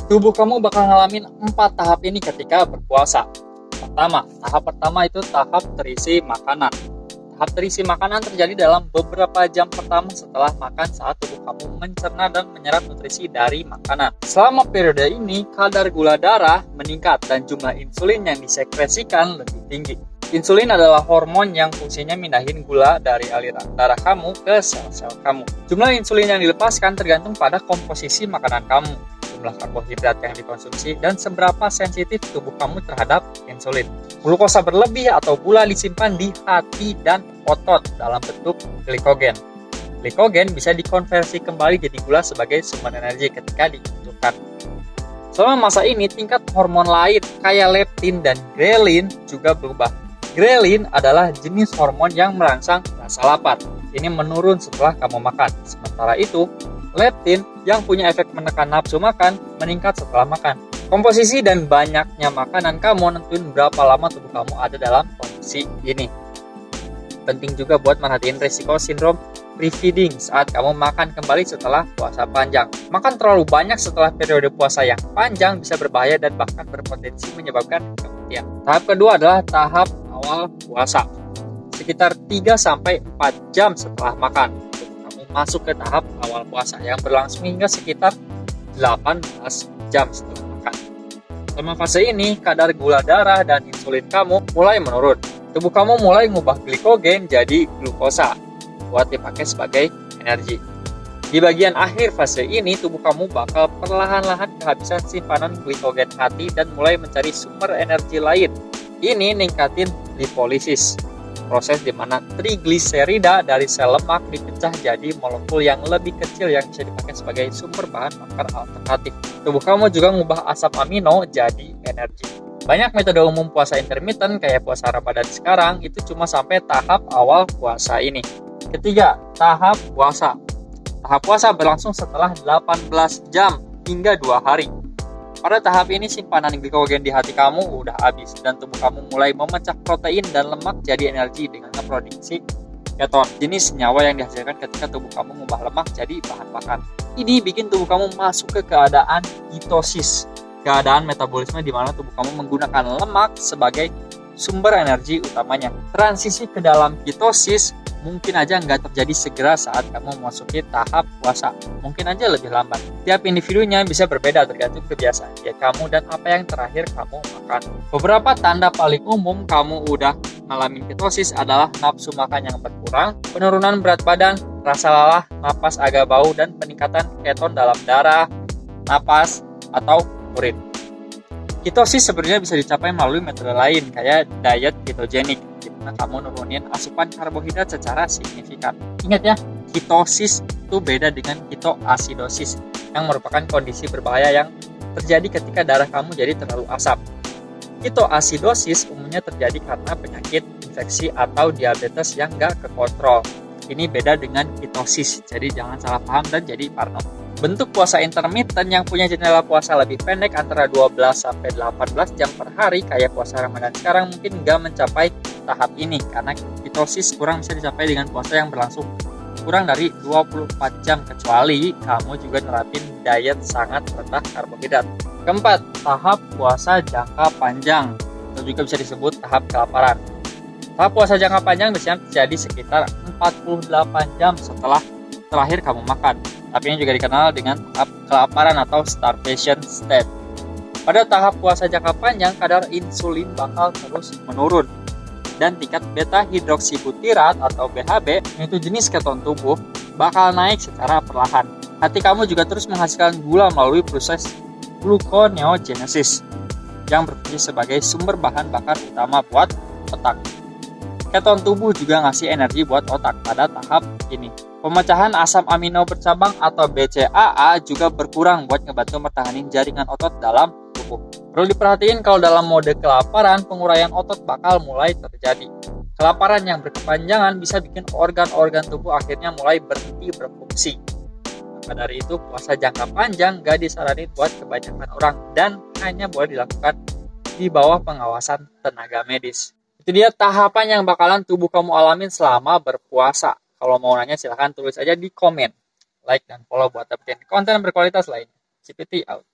Tubuh kamu bakal ngalamin 4 tahap ini ketika berpuasa. Tahap pertama itu tahap terisi makanan. Tahap terisi makanan terjadi dalam beberapa jam pertama setelah makan saat tubuh kamu mencerna dan menyerap nutrisi dari makanan. Selama periode ini, kadar gula darah meningkat dan jumlah insulin yang disekresikan lebih tinggi. Insulin adalah hormon yang fungsinya mindahin gula dari aliran darah kamu ke sel-sel kamu. Jumlah insulin yang dilepaskan tergantung pada komposisi makanan kamu, jumlah karbohidrat yang dikonsumsi, dan seberapa sensitif tubuh kamu terhadap insulin. Glukosa berlebih atau gula disimpan di hati dan otot dalam bentuk glikogen. Glikogen bisa dikonversi kembali jadi gula sebagai sumber energi ketika dibutuhkan. Selama masa ini, tingkat hormon lain kayak leptin dan grelin juga berubah. Grelin adalah jenis hormon yang merangsang rasa lapar. Ini menurun setelah kamu makan. Sementara itu, leptin yang punya efek menekan nafsu makan meningkat setelah makan. Komposisi dan banyaknya makanan kamu nentuin berapa lama tubuh kamu ada dalam kondisi ini. Penting juga buat merhatiin risiko sindrom pre-feeding saat kamu makan kembali setelah puasa panjang. Makan terlalu banyak setelah periode puasa yang panjang bisa berbahaya dan bahkan berpotensi menyebabkan kematian. Tahap kedua adalah tahap awal puasa. Sekitar 3-4 jam setelah makan, kamu masuk ke tahap awal puasa yang berlangsung hingga sekitar 18 jam setelah makan. Selama fase ini, kadar gula darah dan insulin kamu mulai menurun. Tubuh kamu mulai mengubah glikogen jadi glukosa buat dipakai sebagai energi. Di bagian akhir fase ini, tubuh kamu bakal perlahan-lahan kehabisan simpanan glikogen hati dan mulai mencari sumber energi lain. Ini ningkatin lipolisis, proses di mana trigliserida dari sel lemak dipecah jadi molekul yang lebih kecil yang bisa dipakai sebagai sumber bahan bakar alternatif. Tubuh kamu juga mengubah asam amino jadi energi. Banyak metode umum puasa intermittent kayak puasa Ramadan sekarang itu cuma sampai tahap awal puasa ini. Ketiga, tahap puasa. Tahap puasa berlangsung setelah 18 jam hingga 2 hari. Pada tahap ini simpanan glikogen di hati kamu udah habis dan tubuh kamu mulai memecah protein dan lemak jadi energi dengan memproduksi keton, jenis senyawa yang dihasilkan ketika tubuh kamu mengubah lemak jadi bahan bakar. Ini bikin tubuh kamu masuk ke keadaan ketosis, keadaan metabolisme di mana tubuh kamu menggunakan lemak sebagai sumber energi utamanya. Transisi ke dalam ketosis mungkin aja nggak terjadi segera saat kamu memasuki tahap puasa. Mungkin aja lebih lambat. Tiap individunya bisa berbeda tergantung kebiasaan diet kamu dan apa yang terakhir kamu makan. Beberapa tanda paling umum kamu udah ngalamin ketosis adalah nafsu makan yang berkurang, penurunan berat badan, rasa lelah, napas agak bau, dan peningkatan keton dalam darah, napas, atau urin. Ketosis sebenarnya bisa dicapai melalui metode lain kayak diet ketogenik, di mana kamu nurunin asupan karbohidrat secara signifikan. Ingat ya, ketosis itu beda dengan ketoasidosis yang merupakan kondisi berbahaya yang terjadi ketika darah kamu jadi terlalu asam. Ketoasidosis umumnya terjadi karena penyakit, infeksi, atau diabetes yang nggak kekontrol. Ini beda dengan ketosis, jadi jangan salah paham dan jadi parno. Bentuk puasa intermittent yang punya jendela puasa lebih pendek antara 12-18 jam per hari kayak puasa Ramadan sekarang mungkin nggak mencapai tahap ini karena ketosis kurang bisa dicapai dengan puasa yang berlangsung kurang dari 24 jam kecuali kamu juga nerapin diet sangat rendah karbohidrat. Keempat, tahap puasa jangka panjang atau juga bisa disebut tahap kelaparan. Tahap puasa jangka panjang biasanya terjadi sekitar 48 jam setelah terakhir kamu makan. Tapi ini juga dikenal dengan tahap kelaparan atau starvation state. Pada tahap puasa jangka panjang, kadar insulin bakal terus menurun. Dan tingkat beta hidroksibutirat atau BHB, yaitu jenis keton tubuh, bakal naik secara perlahan. Hati kamu juga terus menghasilkan gula melalui proses gluconeogenesis, yang berfungsi sebagai sumber bahan bakar utama buat otak. Keton tubuh juga ngasih energi buat otak pada tahap ini. Pemecahan asam amino bercabang atau BCAA juga berkurang buat ngebantu mertahanin jaringan otot dalam tubuh. Perlu diperhatiin kalau dalam mode kelaparan, penguraian otot bakal mulai terjadi. Kelaparan yang berkepanjangan bisa bikin organ-organ tubuh akhirnya mulai berhenti berfungsi. Maka dari itu, puasa jangka panjang gak disaranin buat kebanyakan orang dan hanya boleh dilakukan di bawah pengawasan tenaga medis. Itu dia tahapan yang bakalan tubuh kamu alamin selama berpuasa. Kalau mau nanya silahkan tulis aja di komen, like dan follow buat dapetin konten berkualitas lainnya. CPT out.